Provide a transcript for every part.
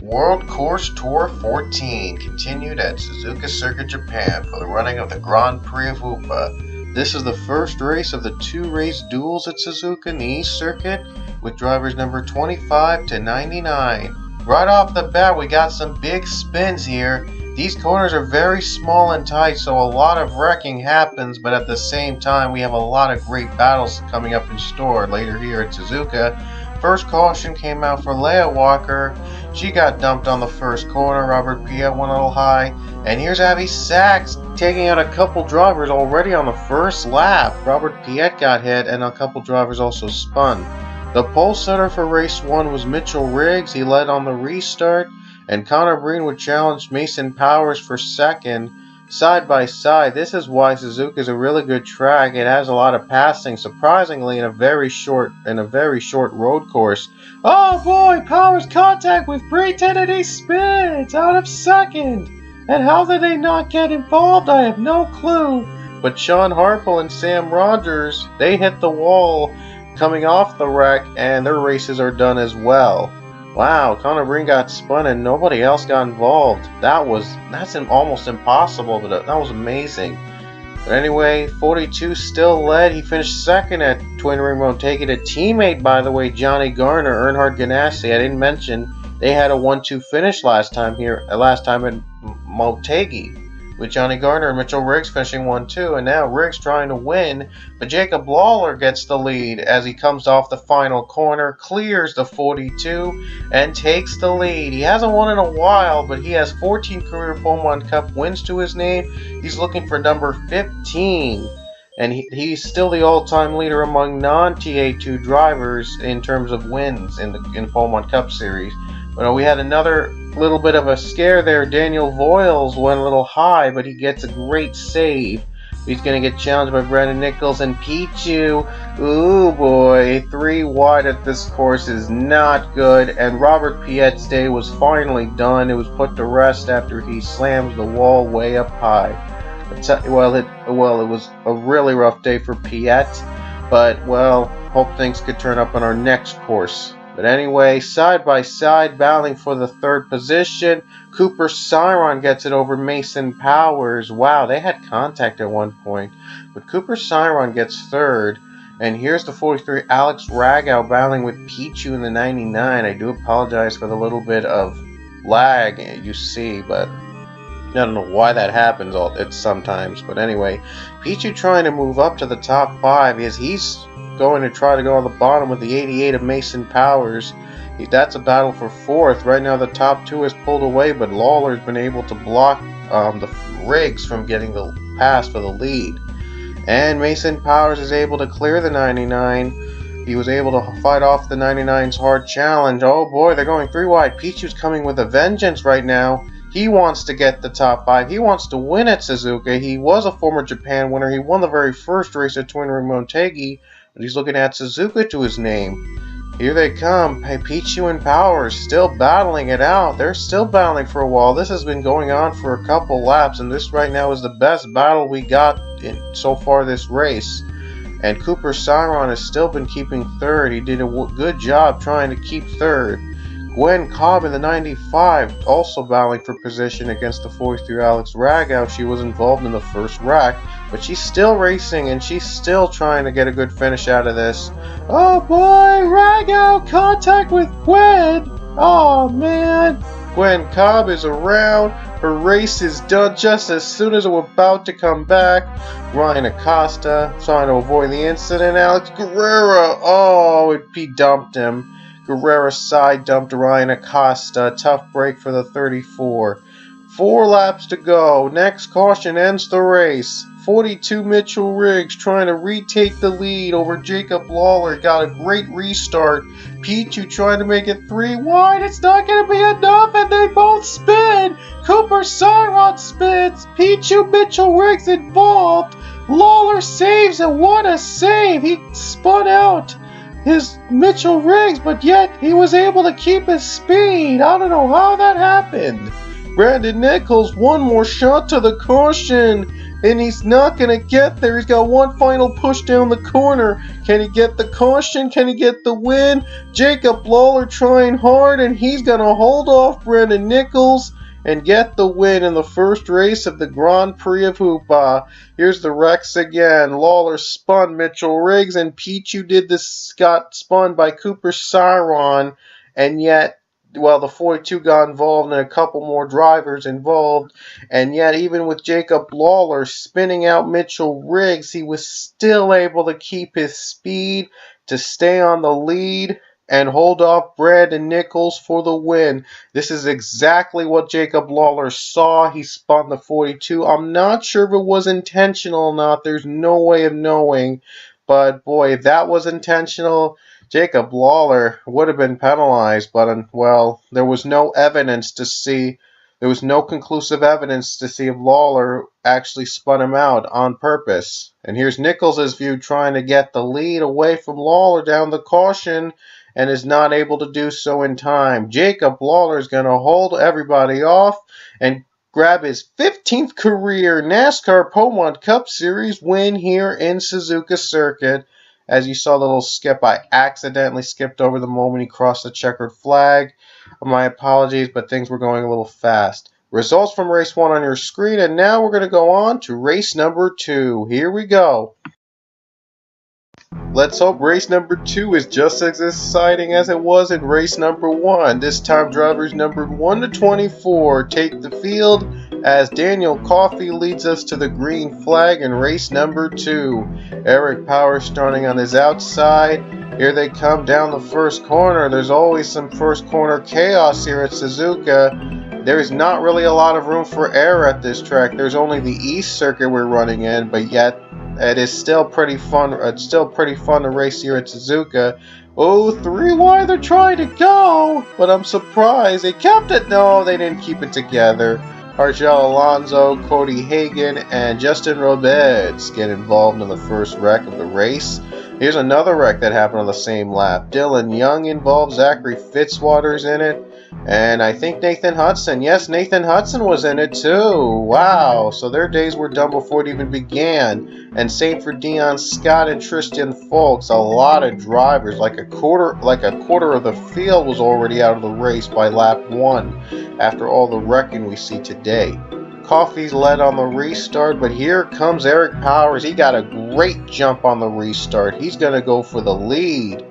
World Course Tour 14 continued at Suzuka Circuit, Japan for the running of the Grand Prix of Upa. This is the first race of the two-race duels at Suzuka in the East Circuit with drivers number 25 to 99. Right off the bat, we got some big spins here. These corners are very small and tight, so a lot of wrecking happens, but at the same time, we have a lot of great battles coming up in store later here at Suzuka. First caution came out for Leah Walker. She got dumped on the first corner. Robert Piet went a little high. And here's Abby Sachs taking out a couple drivers already on the first lap. Robert Piet got hit and a couple drivers also spun. The pole setter for race 1 was Mitchell Riggs. He led on the restart. And Connor Breen would challenge Mason Powers for second. Side by side, this is why Suzuka is a really good track. It has a lot of passing, surprisingly, in a very short road course. Oh boy, Powers contact with Breen and he spins out of second. And how did they not get involved? I have no clue. But Sean Harple and Sam Rogers, they hit the wall coming off the wreck, and their races are done as well. Wow, Connor Breen got spun and nobody else got involved. That's almost impossible, but that was amazing. But anyway, 42 still led. He finished second at Twin Ring Motegi. A teammate, by the way, Johnny Garner, Earnhardt Ganassi, I didn't mention, they had a 1-2 finish last time at Motegi, with Johnny Garner and Mitchell Riggs finishing 1-2, and now Riggs trying to win, but Jacob Lawler gets the lead as he comes off the final corner, clears the 42, and takes the lead. He hasn't won in a while, but he has 14 career Beaumont Cup wins to his name. He's looking for number 15, and he's still the all-time leader among non-TA2 drivers in terms of wins in the Beaumont Cup Series. But we had another little bit of a scare there. Daniel Voiles went a little high, but he gets a great save. He's going to get challenged by Brandon Nichols and Pichu. Ooh boy, 3 wide at this course is not good, and Robert Piet's day was finally done. It was put to rest after he slams the wall way up high. It was a really rough day for Piet, but hope things could turn up on our next course. But anyway, side by side, battling for the third position. Cooper Cyron gets it over Mason Powers. Wow, they had contact at one point. But Cooper Cyron gets third. And here's the 43, Alex Ragow, battling with Pichu in the 99. I do apologize for the little bit of lag you see, but I don't know why that happens sometimes. But anyway, Pichu trying to move up to the top 5 as he's going to try to go on the bottom with the 88 of Mason Powers. That's a battle for 4th. Right now the top 2 is pulled away, but Lawler's been able to block the Riggs from getting the pass for the lead. And Mason Powers is able to clear the 99. He was able to fight off the 99's hard challenge. Oh boy, they're going 3 wide. Pichu's coming with a vengeance right now. He wants to get the top 5. He wants to win at Suzuka. He was a former Japan winner. He won the very first race at Twin Ring Motegi. But he's looking at Suzuka to his name. Here they come. Pichu and Powers still battling it out. They're still battling for a while. This has been going on for a couple laps, and this right now is the best battle we got so far this race. And Cooper Cyron has still been keeping third. He did a good job trying to keep third. Gwen Cobb in the 95 also battling for position against the 43 Alex Ragow. She was involved in the first wreck, but she's still racing and she's still trying to get a good finish out of this. Oh boy, Ragow contact with Gwen. Oh man, Gwen Cobb is around. Her race is done just as soon as we're about to come back. Ryan Acosta trying to avoid the incident. Alex Guerrero, he dumped him. Guerrero side dumped Ryan Acosta. Tough break for the 34. 4 laps to go. Next caution ends the race. 42 Mitchell Riggs trying to retake the lead over Jacob Lawler. Got a great restart. Pichu trying to make it 3 wide. It's not going to be enough, and they both spin. Cooper Cyron spins. Pichu, Mitchell Riggs involved. Lawler saves, and what a save. He spun out his Mitchell Riggs, but yet he was able to keep his speed. I don't know how that happened. Brandon Nichols, one more shot to the caution. and he's not going to get there. He's got one final push down the corner. Can he get the caution? Can he get the win? Jacob Lawler trying hard, and he's going to hold off Brandon Nichols and get the win in the first race of the Grand Prix of Hoopa. Here's the wrecks again. Lawler spun Mitchell Riggs, and Pichu did this, got spun by Cooper Siron, and yet, well, the 42 got involved and a couple more drivers involved, and yet even with Jacob Lawler spinning out Mitchell Riggs, he was still able to keep his speed to stay on the lead and hold off Brandon Nichols for the win. This is exactly what Jacob Lawler saw. He spun the 42. I'm not sure if it was intentional or not. There's no way of knowing. But boy, if that was intentional, Jacob Lawler would have been penalized. But, well, there was no evidence to see. There was no conclusive evidence to see if Lawler actually spun him out on purpose. And here's Nichols' view trying to get the lead away from Lawler down the caution, and is not able to do so in time. Jacob Lawler is going to hold everybody off and grab his 15th career NASCAR Pomont Cup Series win here in Suzuka Circuit. As you saw the little skip, I accidentally skipped over the moment he crossed the checkered flag. My apologies, but things were going a little fast. Results from race 1 on your screen, and now we're going to go on to race number 2. Here we go. Let's hope race number 2 is just as exciting as it was in race number 1. This time drivers numbered 1 to 24 take the field as Daniel Coffey leads us to the green flag in race number 2. Eric Powers starting on his outside. Here they come down the first corner. There's always some first corner chaos here at Suzuka. There's not really a lot of room for error at this track. There's only the East Circuit we're running in, but yet it is still pretty fun. It's still pretty fun to race here at Suzuka. Oh, 3 wide, they're trying to go, but I'm surprised they kept it. No, they didn't keep it together. Argel Alonso, Cody Hagan, and Justin Roberts get involved in the first wreck of the race. Here's another wreck that happened on the same lap. Dylan Young involved, Zachary Fitzwater's in it, and I think Nathan Hudson. Yes, Nathan Hudson was in it too. Wow, so their days were done before it even began. And same for Dion Scott and Tristan Folks. A lot of drivers, like a quarter of the field was already out of the race by lap 1 after all the wrecking we see today. Coffey's led on the restart, but here comes Eric Powers. He got a great jump on the restart. He's going to go for the lead.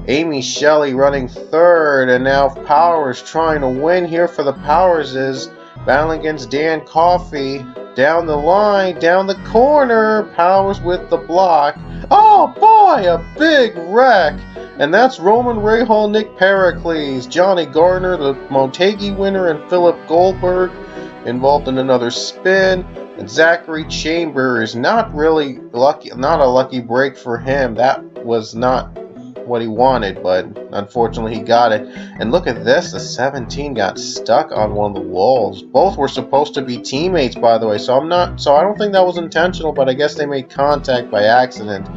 Amy Shelley running third, and now Powers trying to win here for the Powerses. Battling against Dan Coffey. Down the line, down the corner. Powers with the block. Oh boy, a big wreck. And that's Roman Rahal, Nick Pericles, Johnny Gardner, the Motegi winner, and Philip Goldberg involved in another spin. And Zachary Chambers, not really lucky, not a lucky break for him. That was not what he wanted, but unfortunately he got it. And look at this, the 17 got stuck on one of the walls. Both were supposed to be teammates, by the way, so I don't think that was intentional, but I guess they made contact by accident,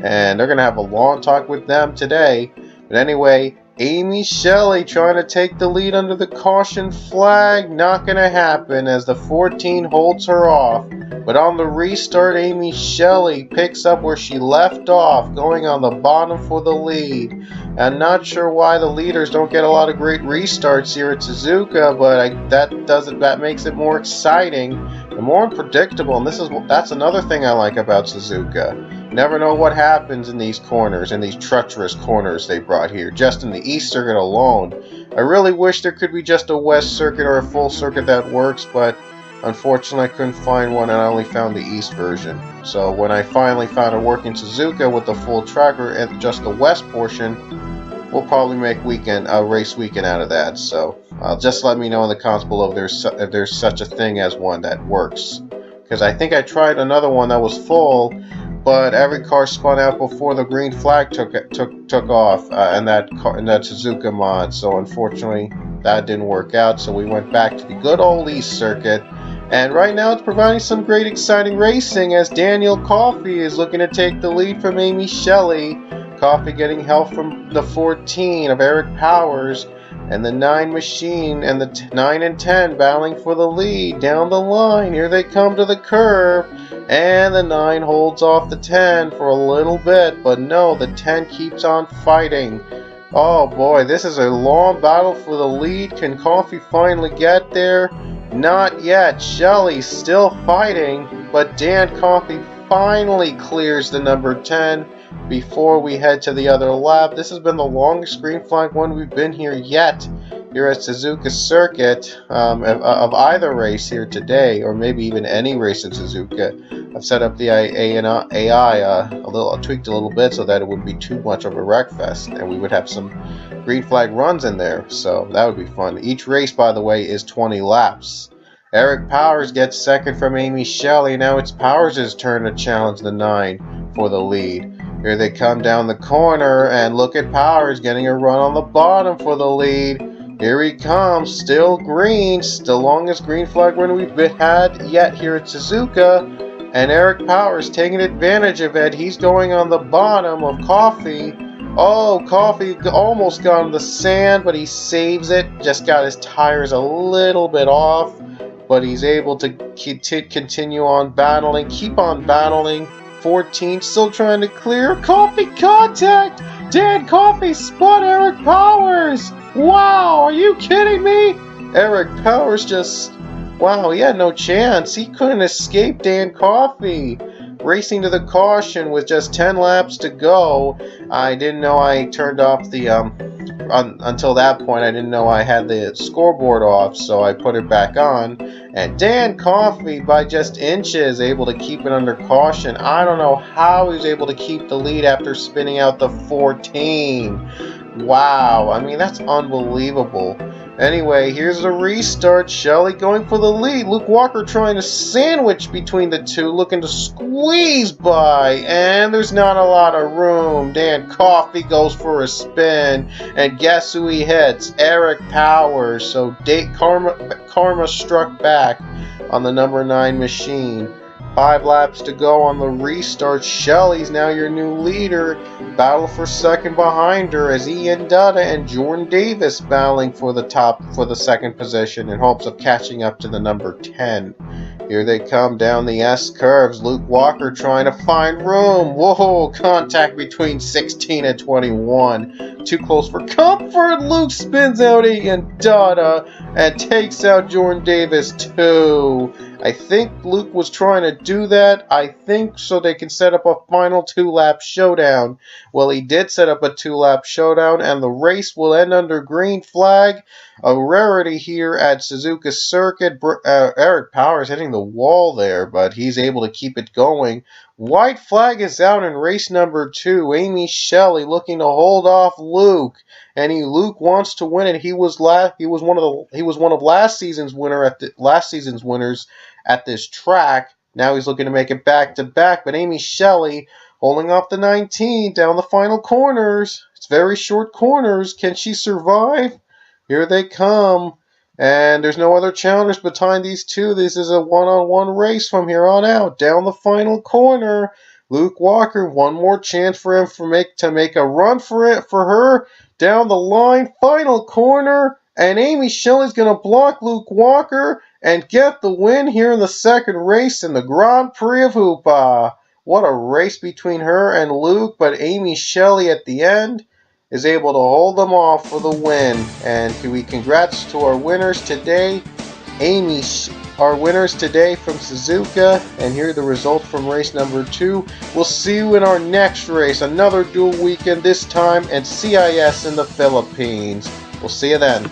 and they're gonna have a long talk with them today. But anyway, Amy Shelley trying to take the lead under the caution flag. Not going to happen as the 14 holds her off. But on the restart, Amy Shelley picks up where she left off, going on the bottom for the lead. I'm not sure why the leaders don't get a lot of great restarts here at Suzuka, but that makes it more exciting and more unpredictable. And that's another thing I like about Suzuka. Never know what happens in these corners, in these treacherous corners they brought here, just in the East Circuit alone. I really wish there could be just a West Circuit or a full circuit that works, but unfortunately I couldn't find one and I only found the East version. So when I finally found a working Suzuka with the full tracker and just the West portion, we'll probably make a race weekend out of that. So just let me know in the comments below if there's such a thing as one that works. Because I think I tried another one that was full, but every car spun out before the green flag took off in that Suzuka mod. So unfortunately, that didn't work out. So we went back to the good old East Circuit, and right now it's providing some great, exciting racing as Daniel Coffey is looking to take the lead from Amy Shelley. Coffey getting help from the 14 of Eric Powers. and the 9 machine and the 9 and 10 battling for the lead down the line. Here they come to the curve, and the 9 holds off the 10 for a little bit, but no, the 10 keeps on fighting. Oh boy, this is a long battle for the lead. Can Coffee finally get there? Not yet. Shelley's still fighting, but Dan Coffee finally clears the number 10 before we head to the other lap. This has been the longest green flag one we've been here yet here at Suzuka Circuit of either race here today, or maybe even any race in Suzuka. I've set up the AI tweaked a little bit so that it wouldn't be too much of a wreck fest, and we would have some green flag runs in there, so that would be fun. Each race, by the way, is 20 laps. Eric Powers gets second from Amy Shelley. Now it's Powers' turn to challenge the 9 for the lead. Here they come down the corner, and look at Powers getting a run on the bottom for the lead. Here he comes, still green, the longest green flag run we've had yet here at Suzuka. And Eric Powers taking advantage of it. He's going on the bottom of Coffee. Oh, Coffee almost got in the sand, but he saves it. Just got his tires a little bit off, but he's able to continue on battling, keep on battling. 14 still trying to clear. Coffee contact! Dan Coffee spun Eric Powers! Wow, are you kidding me? Eric Powers just... wow, he had no chance. He couldn't escape Dan Coffee. Racing to the caution with just 10 laps to go. I didn't know I turned off the... until that point, I didn't know I had the scoreboard off, so I put it back on. And Dan Coffee, by just inches, able to keep it under caution. I don't know how he was able to keep the lead after spinning out the 14. Wow, I mean, that's unbelievable. Anyway, here's the restart. Shelley going for the lead. Luke Walker trying to sandwich between the two, looking to squeeze by, and there's not a lot of room. Dan Coffee goes for a spin, and guess who he hits? Eric Powers. So Karma struck back on the number 9 machine. 5 laps to go on the restart. Shelley's now your new leader. Battle for second behind her as Ian Dutta and Jordan Davis battling for the second position in hopes of catching up to the number 10. Here they come down the S curves. Luke Walker trying to find room. Whoa, contact between 16 and 21. Too close for comfort. Luke spins out Ian Dutta and takes out Jordan Davis too. I think Luke was trying to do that, I think, so they can set up a final 2-lap showdown. Well, he did set up a 2-lap showdown, and the race will end under green flag. A rarity here at Suzuka Circuit. Eric Powers hitting the wall there, but he's able to keep it going. White flag is out in race number 2. Amy Shelley looking to hold off Luke, and Luke wants to win it. He was one of last season's winners at this track. Now he's looking to make it back to back, but Amy Shelley holding off the 19 down the final corners. It's very short corners. Can she survive? Here they come. And there's no other challengers behind these two. This is a one-on-one race from here on out. Down the final corner. Luke Walker, one more chance for him to make a run for her. Down the line, final corner. And Amy Shelley's going to block Luke Walker and get the win here in the second race in the Grand Prix of Hoopa. What a race between her and Luke, but Amy Shelley at the end is able to hold them off for the win. And congrats to our winners today. Our winners today from Suzuka, and here are the results from race number 2. We'll see you in our next race, another dual weekend, this time at CIS in the Philippines. We'll see you then.